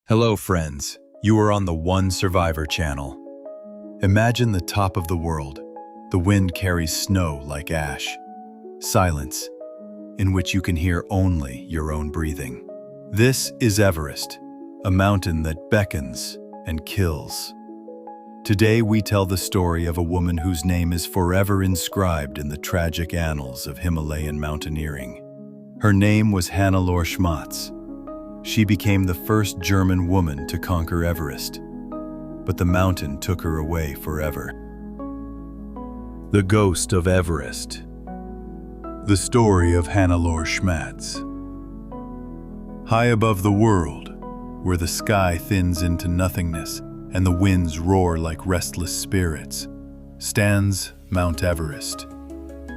Hello friends, you are on the One Survivor channel. Imagine the top of the world. The wind carries snow like ash. Silence, in which you can hear only your own breathing. This is Everest, a mountain that beckons and kills. Today we tell the story of a woman whose name is forever inscribed in the tragic annals of Himalayan mountaineering. Her name was Hannelore Schmatz. She became the first German woman to conquer Everest, but the mountain took her away forever. The Ghost of Everest. The story of Hannelore Schmatz. High above the world, where the sky thins into nothingness and the winds roar like restless spirits, stands Mount Everest,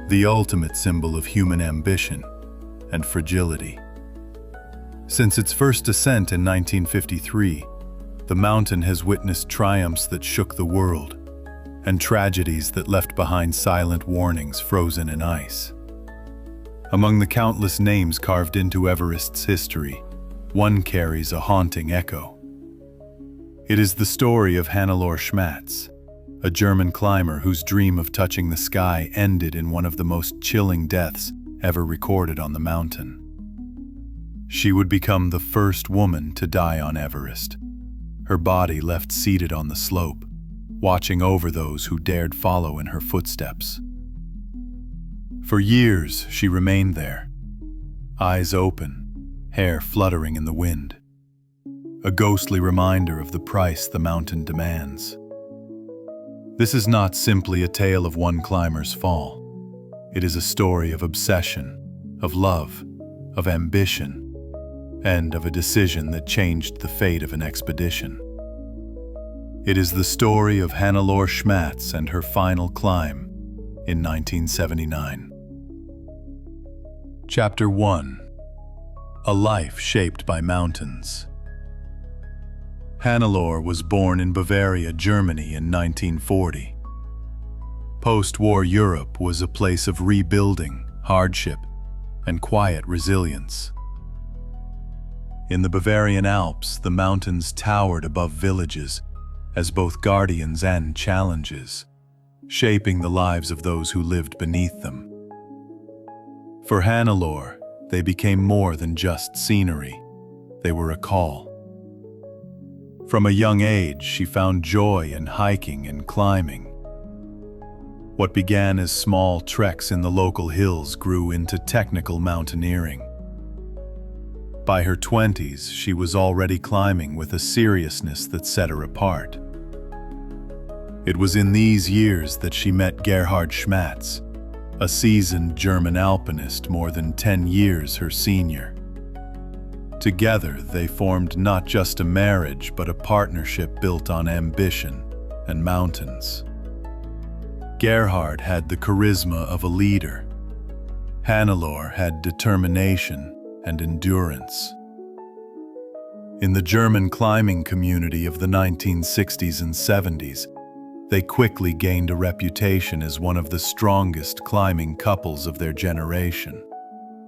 the ultimate symbol of human ambition and fragility. Since its first ascent in 1953, the mountain has witnessed triumphs that shook the world and tragedies that left behind silent warnings frozen in ice. Among the countless names carved into Everest's history, one carries a haunting echo. It is the story of Hannelore Schmatz, a German climber whose dream of touching the sky ended in one of the most chilling deaths ever recorded on the mountain. She would become the first woman to die on Everest, her body left seated on the slope, watching over those who dared follow in her footsteps. For years, she remained there, eyes open, hair fluttering in the wind, a ghostly reminder of the price the mountain demands. This is not simply a tale of one climber's fall. It is a story of obsession, of love, of ambition, and of a decision that changed the fate of an expedition. It is the story of Hannelore Schmatz and her final climb in 1979. Chapter 1. A Life Shaped by Mountains. Hannelore was born in Bavaria, Germany in 1940. Post-war Europe was a place of rebuilding, hardship, and quiet resilience. In the Bavarian Alps, the mountains towered above villages as both guardians and challenges, shaping the lives of those who lived beneath them. For Hannelore, they became more than just scenery. They were a call. From a young age, she found joy in hiking and climbing. What began as small treks in the local hills grew into technical mountaineering. By her 20s, she was already climbing with a seriousness that set her apart. It was in these years that she met Gerhard Schmatz, a seasoned German alpinist more than 10 years her senior. Together, they formed not just a marriage, but a partnership built on ambition and mountains. Gerhard had the charisma of a leader. Hannelore had determination and endurance. In the German climbing community of the 1960s and 70s, they quickly gained a reputation as one of the strongest climbing couples of their generation.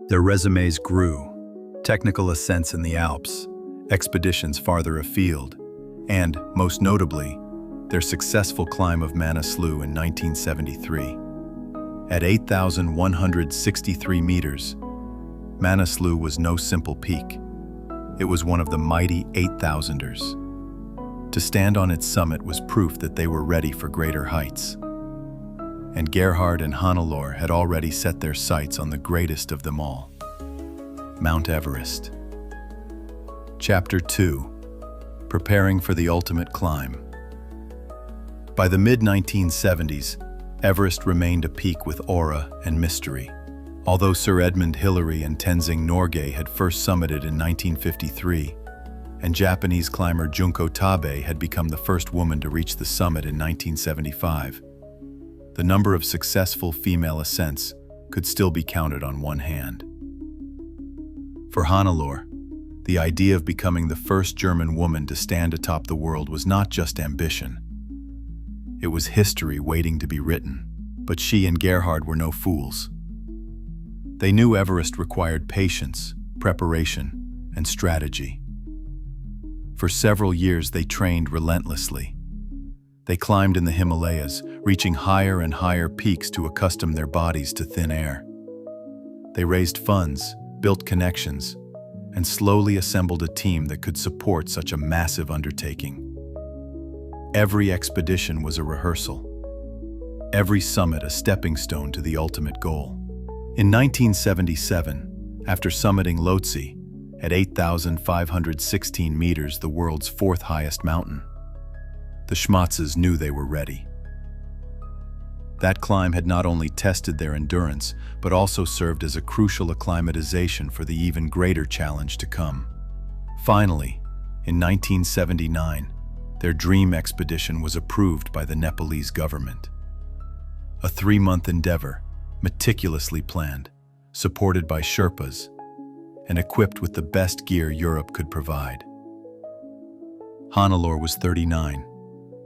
Their resumes grew: technical ascents in the Alps, expeditions farther afield, and, most notably, their successful climb of Manaslu in 1973. At 8,163 meters, Manaslu was no simple peak. It was one of the mighty 8,000ers. To stand on its summit was proof that they were ready for greater heights. And Gerhard and Hannelore had already set their sights on the greatest of them all, Mount Everest. Chapter 2. Preparing for the ultimate climb. By the mid-1970s, Everest remained a peak with aura and mystery. Although Sir Edmund Hillary and Tenzing Norgay had first summited in 1953, and Japanese climber Junko Tabe had become the first woman to reach the summit in 1975, the number of successful female ascents could still be counted on one hand. For Hannelore, the idea of becoming the first German woman to stand atop the world was not just ambition. It was history waiting to be written, but she and Gerhard were no fools. They knew Everest required patience, preparation, and strategy. For several years, they trained relentlessly. They climbed in the Himalayas, reaching higher and higher peaks to accustom their bodies to thin air. They raised funds, built connections, and slowly assembled a team that could support such a massive undertaking. Every expedition was a rehearsal. Every summit a stepping stone to the ultimate goal. In 1977, after summiting Lhotse, at 8,516 meters, the world's fourth highest mountain, the Schmatzes knew they were ready. That climb had not only tested their endurance, but also served as a crucial acclimatization for the even greater challenge to come. Finally, in 1979, their dream expedition was approved by the Nepalese government. A 3-month endeavor, meticulously planned, supported by Sherpas, and equipped with the best gear Europe could provide. Hannelore was 39,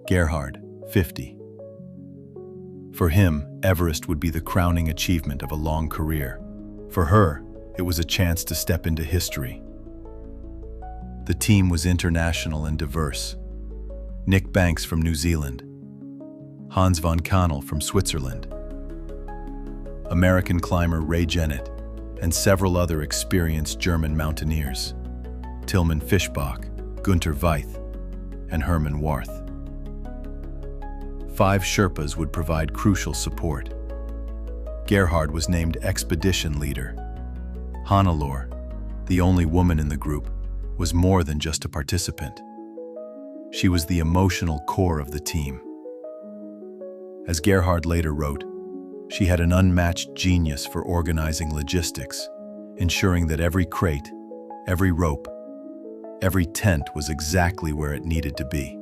Gerhard, 50. For him, Everest would be the crowning achievement of a long career. For her, it was a chance to step into history. The team was international and diverse. Nick Banks from New Zealand, Hans von Cannel from Switzerland, American climber Ray Jennett, and several other experienced German mountaineers, Tilman Fischbach, Günter Weith, and Hermann Warth. 5 Sherpas would provide crucial support. Gerhard was named expedition leader. Hannelore, the only woman in the group, was more than just a participant. She was the emotional core of the team. As Gerhard later wrote, she had an unmatched genius for organizing logistics, ensuring that every crate, every rope, every tent was exactly where it needed to be.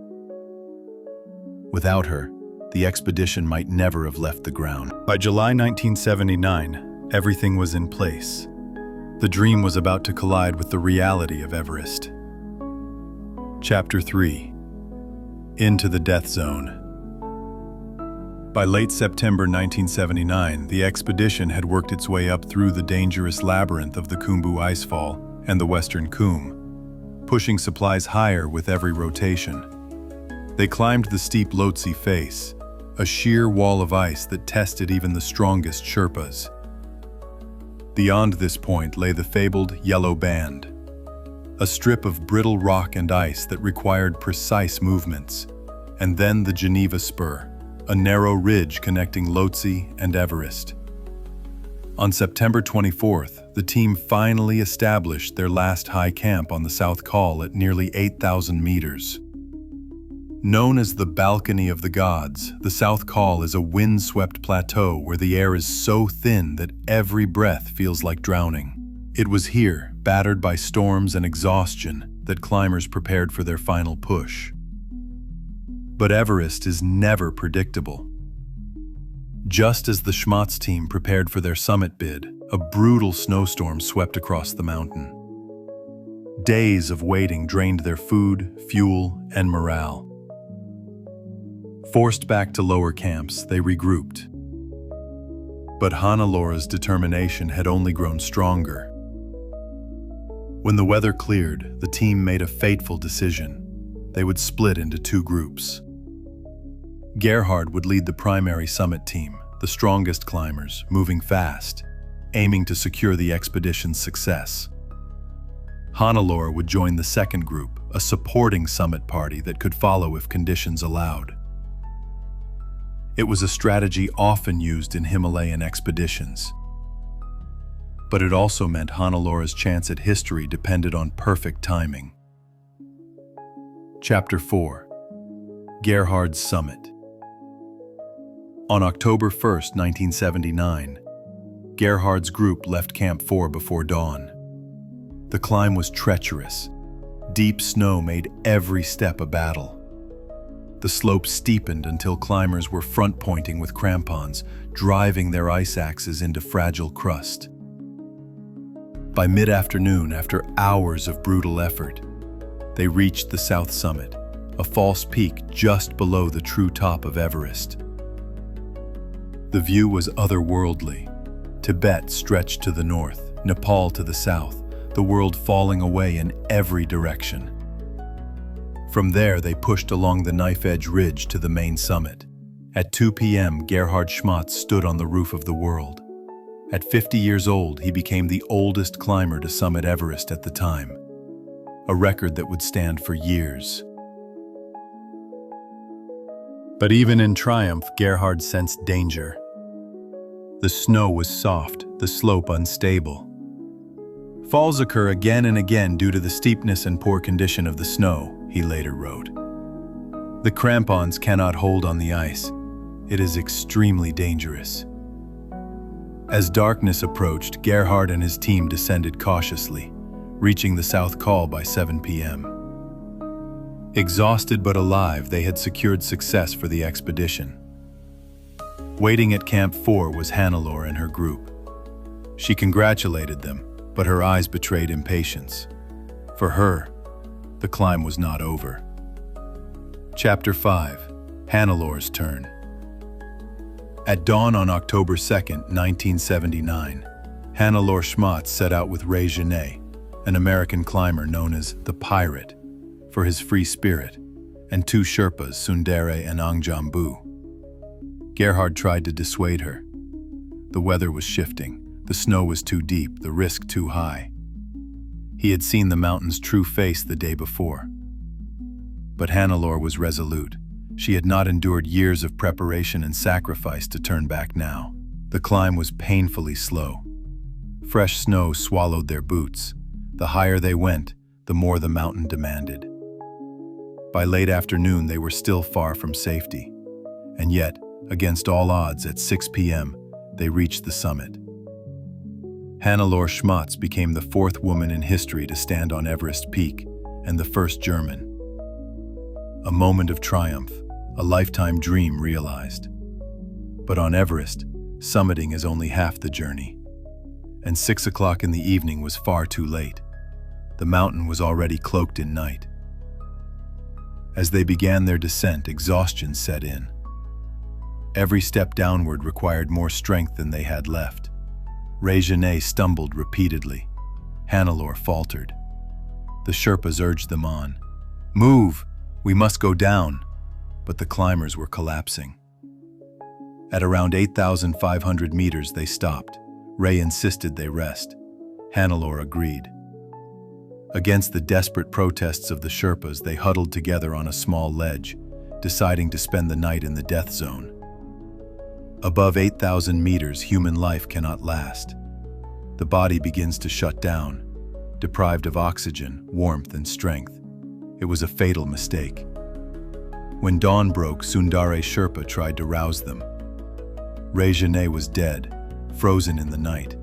Without her, the expedition might never have left the ground. By July 1979, everything was in place. The dream was about to collide with the reality of Everest. Chapter 3. Into the Death Zone. By late September 1979, the expedition had worked its way up through the dangerous labyrinth of the Khumbu Icefall and the Western Khum, pushing supplies higher with every rotation. They climbed the steep Lhotse face, a sheer wall of ice that tested even the strongest Sherpas. Beyond this point lay the fabled Yellow Band, a strip of brittle rock and ice that required precise movements, and then the Geneva Spur, a narrow ridge connecting Lhotse and Everest. On September 24th, the team finally established their last high camp on the South Col at nearly 8,000 meters. Known as the Balcony of the Gods, the South Col is a wind-swept plateau where the air is so thin that every breath feels like drowning. It was here, battered by storms and exhaustion, that climbers prepared for their final push. But Everest is never predictable. Just as the Schmatz team prepared for their summit bid, a brutal snowstorm swept across the mountain. Days of waiting drained their food, fuel, and morale. Forced back to lower camps, they regrouped. But Hannelore's determination had only grown stronger. When the weather cleared, the team made a fateful decision. They would split into 2 groups. Gerhard would lead the primary summit team, the strongest climbers, moving fast, aiming to secure the expedition's success. Hannelore would join the second group, a supporting summit party that could follow if conditions allowed. It was a strategy often used in Himalayan expeditions. But it also meant Hannelore's chance at history depended on perfect timing. Chapter 4. Gerhard's Summit. On October 1st, 1979, Gerhard's group left Camp 4 before dawn. The climb was treacherous. Deep snow made every step a battle. The slope steepened until climbers were front-pointing with crampons, driving their ice axes into fragile crust. By mid-afternoon, after hours of brutal effort, they reached the south summit, a false peak just below the true top of Everest. The view was otherworldly. Tibet stretched to the north, Nepal to the south, the world falling away in every direction. From there, they pushed along the knife-edge ridge to the main summit. At 2 p.m., Gerhard Schmatz stood on the roof of the world. At 50 years old, he became the oldest climber to summit Everest at the time, a record that would stand for years. But even in triumph, Gerhard sensed danger. The snow was soft, the slope unstable. Falls occur again and again due to the steepness and poor condition of the snow, he later wrote. The crampons cannot hold on the ice. It is extremely dangerous. As darkness approached, Gerhard and his team descended cautiously, reaching the South Col by 7 p.m. Exhausted but alive, they had secured success for the expedition. Waiting at Camp 4 was Hannelore and her group. She congratulated them, but her eyes betrayed impatience. For her, the climb was not over. Chapter 5. Hannelore's Turn. At dawn on October 2, 1979, Hannelore Schmatz set out with Ray Genet, an American climber known as the Pirate, for his free spirit, and two Sherpas, Sundare and Angjambu. Gerhard tried to dissuade her. The weather was shifting, the snow was too deep, the risk too high. He had seen the mountain's true face the day before. But Hannelore was resolute. She had not endured years of preparation and sacrifice to turn back now. The climb was painfully slow. Fresh snow swallowed their boots. The higher they went, the more the mountain demanded. By late afternoon, they were still far from safety. And yet, against all odds, at 6 p.m., they reached the summit. Hannelore Schmatz became the fourth woman in history to stand on Everest Peak, and the first German. A moment of triumph, a lifetime dream realized. But on Everest, summiting is only half the journey. And 6 o'clock in the evening was far too late. The mountain was already cloaked in night. As they began their descent, exhaustion set in. Every step downward required more strength than they had left. Ray Genet stumbled repeatedly. Hannelore faltered. The Sherpas urged them on. "Move! We must go down!" But the climbers were collapsing. At around 8,500 meters, they stopped. Ray insisted they rest. Hannelore agreed. Against the desperate protests of the Sherpas, they huddled together on a small ledge, deciding to spend the night in the death zone. Above 8,000 meters, human life cannot last. The body begins to shut down, deprived of oxygen, warmth, and strength. It was a fatal mistake. When dawn broke, Sundare Sherpa tried to rouse them. Ray Genet was dead, frozen in the night.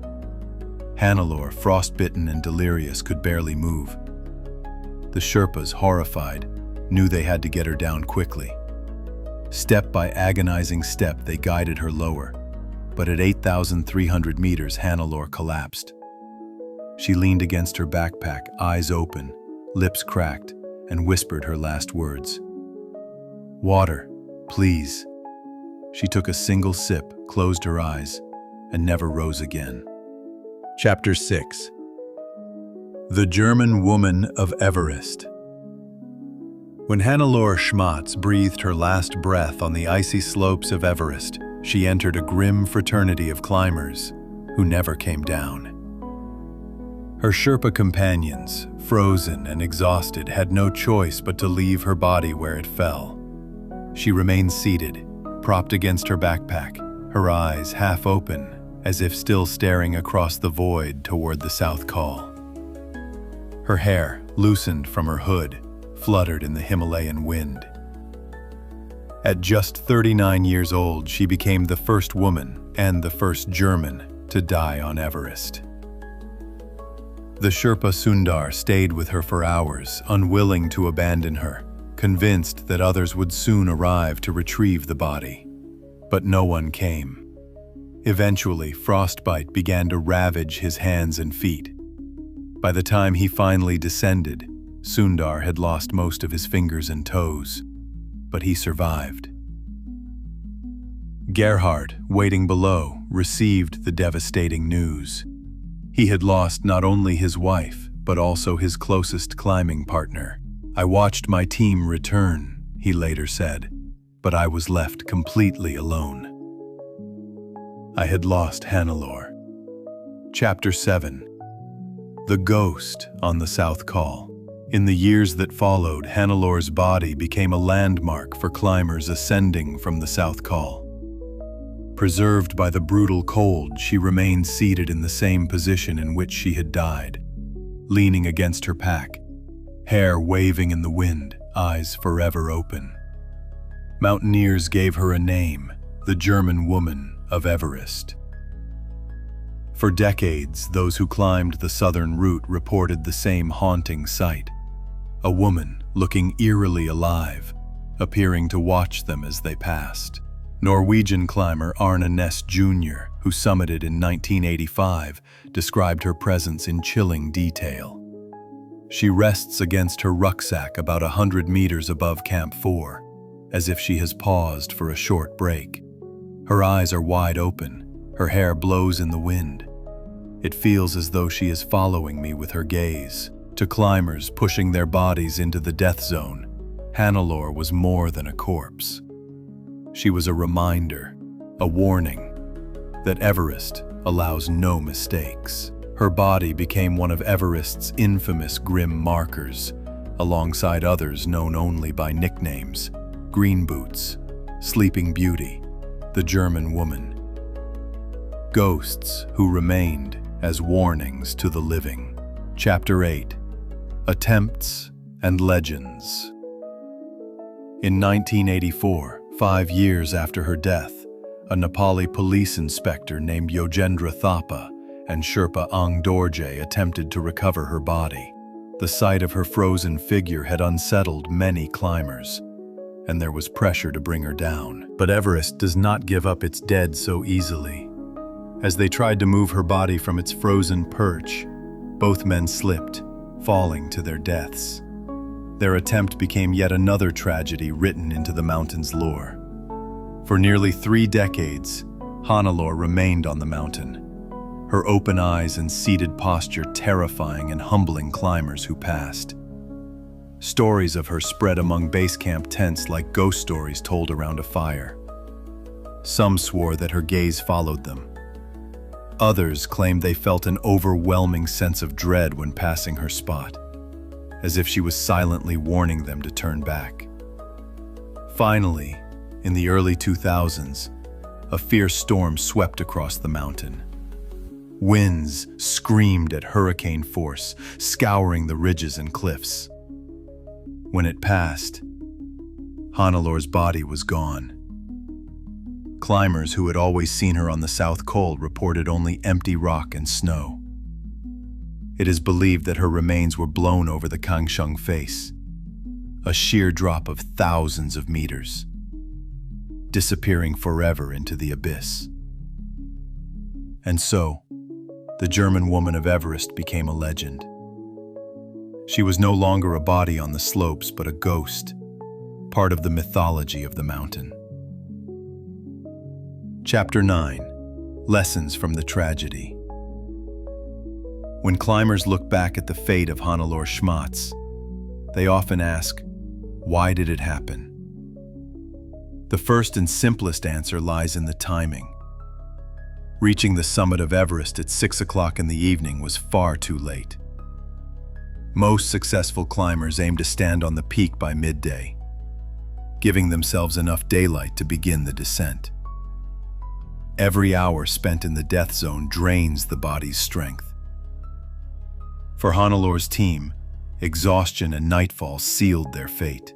Hannelore, frostbitten and delirious, could barely move. The Sherpas, horrified, knew they had to get her down quickly. Step by agonizing step, they guided her lower. But at 8,300 meters, Hannelore collapsed. She leaned against her backpack, eyes open, lips cracked, and whispered her last words. "Water, please." She took a single sip, closed her eyes, and never rose again. Chapter 6. The German Woman of Everest. When Hannelore Schmatz breathed her last breath on the icy slopes of Everest, she entered a grim fraternity of climbers who never came down. Her Sherpa companions, frozen and exhausted, had no choice but to leave her body where it fell. She remained seated, propped against her backpack, her eyes half open, as if still staring across the void toward the South Col. Her hair, loosened from her hood, fluttered in the Himalayan wind. At just 39 years old, she became the first woman and the first German to die on Everest. The Sherpa Sundar stayed with her for hours, unwilling to abandon her, convinced that others would soon arrive to retrieve the body. But no one came. Eventually, frostbite began to ravage his hands and feet. By the time he finally descended, Sundar had lost most of his fingers and toes, but he survived. Gerhard, waiting below, received the devastating news. He had lost not only his wife, but also his closest climbing partner. "I watched my team return," he later said, "but I was left completely alone." I had lost Hannelore. Chapter 7. The Ghost on the South Col. In the years that followed, Hannelore's body became a landmark for climbers ascending from the South Col. Preserved by the brutal cold, she remained seated in the same position in which she had died, leaning against her pack, hair waving in the wind, eyes forever open. Mountaineers gave her a name, the German woman of Everest. For decades, those who climbed the southern route reported the same haunting sight, a woman looking eerily alive, appearing to watch them as they passed. Norwegian climber Arne Næss Jr., who summited in 1985, described her presence in chilling detail. She rests against her rucksack about 100 meters above Camp 4, as if she has paused for a short break. Her eyes are wide open, her hair blows in the wind. It feels as though she is following me with her gaze. To climbers pushing their bodies into the death zone, Hannelore was more than a corpse. She was a reminder, a warning, that Everest allows no mistakes. Her body became one of Everest's infamous grim markers, alongside others known only by nicknames: Green Boots, Sleeping Beauty, the German Woman. Ghosts who remained as warnings to the living. Chapter 8. Attempts and Legends. In 1984, 5 years after her death, a Nepali police inspector named Yojendra Thapa and Sherpa Ang Dorje attempted to recover her body. The sight of her frozen figure had unsettled many climbers, and there was pressure to bring her down. But Everest does not give up its dead so easily. As they tried to move her body from its frozen perch, both men slipped, falling to their deaths. Their attempt became yet another tragedy written into the mountain's lore. For nearly 3 decades, Hannelore remained on the mountain, her open eyes and seated posture terrifying and humbling climbers who passed. Stories of her spread among base camp tents like ghost stories told around a fire. Some swore that her gaze followed them. Others claimed they felt an overwhelming sense of dread when passing her spot, as if she was silently warning them to turn back. Finally, in the early 2000s, a fierce storm swept across the mountain. Winds screamed at hurricane force, scouring the ridges and cliffs. When it passed, Hannelore's body was gone. Climbers who had always seen her on the South Col reported only empty rock and snow. It is believed that her remains were blown over the Kangshung face, a sheer drop of thousands of meters, disappearing forever into the abyss. And so, the German woman of Everest became a legend. She was no longer a body on the slopes, but a ghost, part of the mythology of the mountain. Chapter 9. Lessons from the Tragedy. When climbers look back at the fate of Hannelore Schmatz, they often ask, why did it happen? The first and simplest answer lies in the timing. Reaching the summit of Everest at 6 o'clock in the evening was far too late. Most successful climbers aim to stand on the peak by midday, giving themselves enough daylight to begin the descent. Every hour spent in the death zone drains the body's strength. For Hannelore's team, exhaustion and nightfall sealed their fate.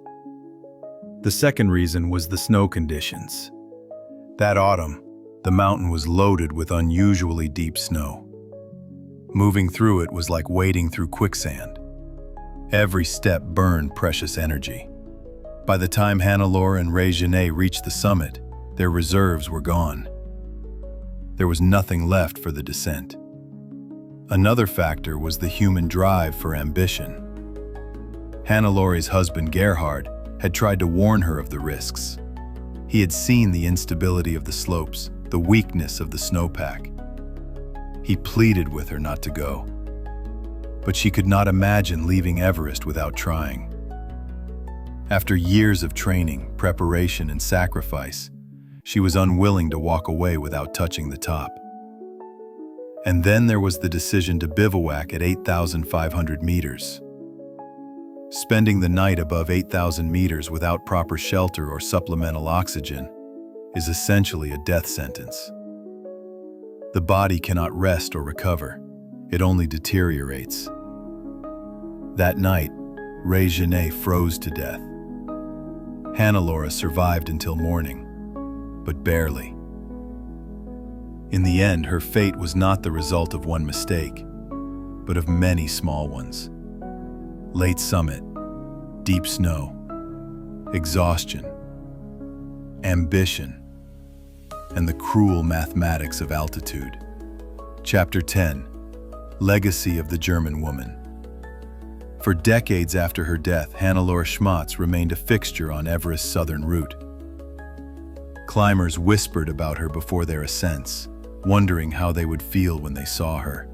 The second reason was the snow conditions. That autumn, the mountain was loaded with unusually deep snow. Moving through it was like wading through quicksand. Every step burned precious energy. By the time Hannelore and Regine reached the summit, their reserves were gone. There was nothing left for the descent. Another factor was the human drive for ambition. Hannelore's husband Gerhard had tried to warn her of the risks. He had seen the instability of the slopes, the weakness of the snowpack. He pleaded with her not to go. But she could not imagine leaving Everest without trying. After years of training, preparation, and sacrifice, she was unwilling to walk away without touching the top. And then there was the decision to bivouac at 8,500 meters. Spending the night above 8,000 meters without proper shelter or supplemental oxygen is essentially a death sentence. The body cannot rest or recover. It only deteriorates. That night, Genet froze to death. Hannelore survived until morning, but barely. In the end, her fate was not the result of one mistake, but of many small ones. Late summit, deep snow, exhaustion, ambition, and the cruel mathematics of altitude. Chapter 10: Legacy of the German Woman. For decades after her death, Hannelore Schmatz remained a fixture on Everest's southern route. Climbers whispered about her before their ascents, wondering how they would feel when they saw her.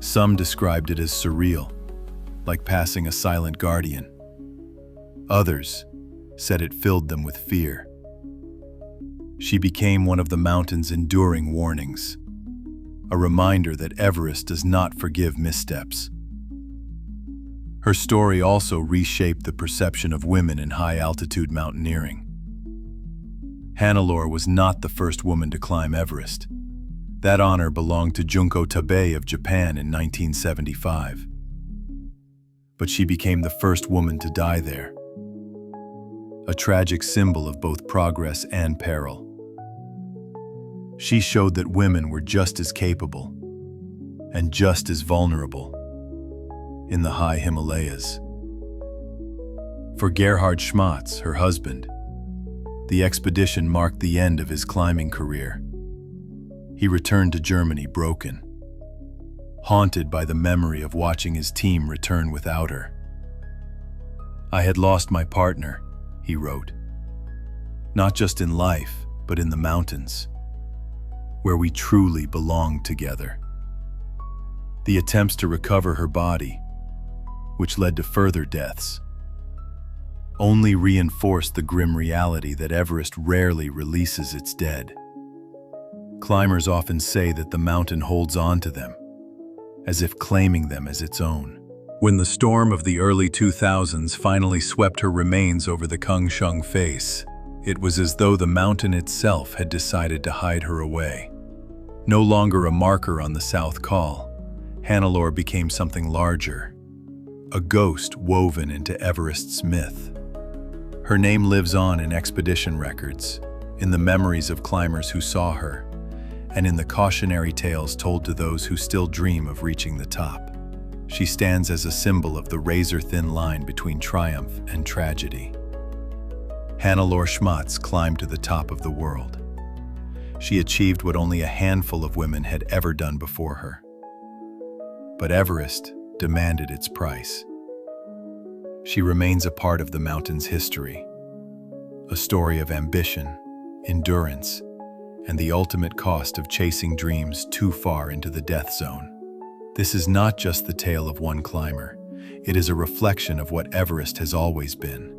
Some described it as surreal, like passing a silent guardian. Others said it filled them with fear. She became one of the mountain's enduring warnings, a reminder that Everest does not forgive missteps. Her story also reshaped the perception of women in high-altitude mountaineering. Hannelore was not the first woman to climb Everest. That honor belonged to Junko Tabei of Japan in 1975. But she became the first woman to die there, a tragic symbol of both progress and peril. She showed that women were just as capable and just as vulnerable in the high Himalayas. For Gerhard Schmatz, her husband, the expedition marked the end of his climbing career. He returned to Germany broken, haunted by the memory of watching his team return without her. "I had lost my partner," he wrote, "not just in life, but in the mountains, where we truly belonged together." The attempts to recover her body, which led to further deaths, only reinforced the grim reality that Everest rarely releases its dead. Climbers often say that the mountain holds on to them, as if claiming them as its own. When the storm of the early 2000s finally swept her remains over the Kungshung face, it was as though the mountain itself had decided to hide her away. No longer a marker on the South Col, Hannelore became something larger, a ghost woven into Everest's myth. Her name lives on in expedition records, in the memories of climbers who saw her, and in the cautionary tales told to those who still dream of reaching the top. She stands as a symbol of the razor-thin line between triumph and tragedy. Hannelore Schmatz climbed to the top of the world. She achieved what only a handful of women had ever done before her. But Everest demanded its price. She remains a part of the mountain's history, a story of ambition, endurance, and the ultimate cost of chasing dreams too far into the death zone. This is not just the tale of one climber. It is a reflection of what Everest has always been,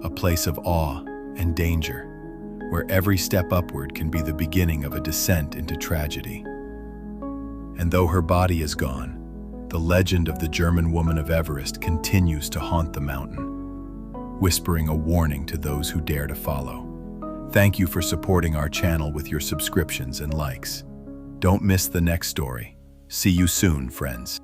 a place of awe and danger, where every step upward can be the beginning of a descent into tragedy. And though her body is gone, the legend of the German woman of Everest continues to haunt the mountain, whispering a warning to those who dare to follow. Thank you for supporting our channel with your subscriptions and likes. Don't miss the next story. See you soon, friends.